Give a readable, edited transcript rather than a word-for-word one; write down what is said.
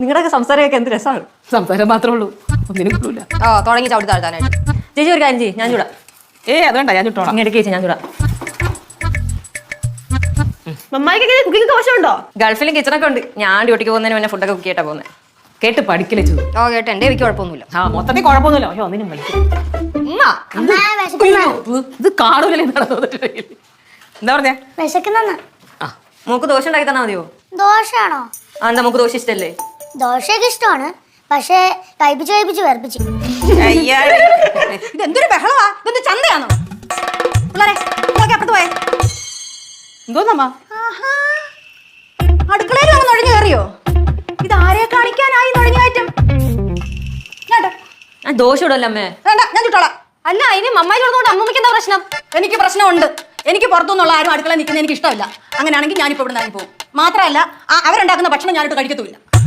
നിങ്ങളുടെ സംസാരമൊക്കെ എന്ത് രസമാണ്. സംസാരം മാത്രമേ ഉള്ളൂ, ഒന്നിനും കിട്ടൂല. തുടങ്ങി ചവിട്ടി താഴ്ത്താനായിട്ട്. ചേച്ചി ഒരു കാര്യം ചെയ്യും, ഞാൻ ചൂടാ. അതുകൊണ്ടാ ഞാൻ ചുട്ടോളാം. ഇങ്ങോട്ട് ചേച്ചി ഞാൻ ചൂടാ. മമ്മായിക്ക് കുക്കിംഗ് വശമുണ്ടോ? ഗൾഫിലും കിച്ചണൊക്കെ ഉണ്ട്. ഞാൻ ഡ്യൂട്ടിക്ക് പോകുന്നതിന് മുന്നേ ഫുഡൊക്കെ കുക്ക് ചെയ്തിട്ടാ പോകുന്നത്. കേട്ട് പഠിക്കലേ ചെയ്തു. കേട്ടോ, എന്റെ എനിക്ക് കുഴപ്പമൊന്നുമില്ല. മൊത്തത്തിൽ കുഴപ്പമൊന്നുമില്ല. പക്ഷെ ഒന്നിനും പഠിക്കും. ഇത് കാണൂലേ എന്താ പറഞ്ഞേ? മൂക്ക് ദോശ ഉണ്ടാക്കി തന്നാ മതിയോ? ദോശയാണോ? എന്താ മൂക്ക് ദോശ ഇഷ്ടല്ലേ? ദോശയൊക്കെ ഇഷ്ടമാണ്, പക്ഷേ കഴിപ്പിച്ച് വേർപ്പിച്ച്. ഇതെന്തൊരു ബഹളവാ, ഇതെന്ത് ചന്തയാണോ? പിള്ളേരെ അപ്പുറത്ത് പോയേ. എന്തോന്നമ്മ അടുക്കളയിൽ വന്ന് നുഴഞ്ഞു കയറിയോ? ഇത് ആരെ കാണിക്കാനായി നുഴഞ്ഞായിട്ടും? ദോശ ഇടല്ലോ അമ്മേ. വേണ്ട, ഞാൻ ചുട്ടോളാം. അല്ല, അതിന് മമ്മായി ചോദിച്ചോണ്ട് അമ്മമ്മയ്ക്ക് എന്താ പ്രശ്നം? എനിക്ക് പ്രശ്നമുണ്ട്. എനിക്ക് പുറത്തുനിന്നുള്ള ആരും അടുക്കള നിൽക്കുന്നത് എനിക്ക് ഇഷ്ടമില്ല. അങ്ങനെയാണെങ്കിൽ ഞാനിപ്പോൾ ഇവിടെ നിന്ന് പോകും. മാത്രമല്ല അവരുണ്ടാക്കുന്ന ഭക്ഷണം ഞാനിട്ട് കഴിക്കത്തുമില്ല.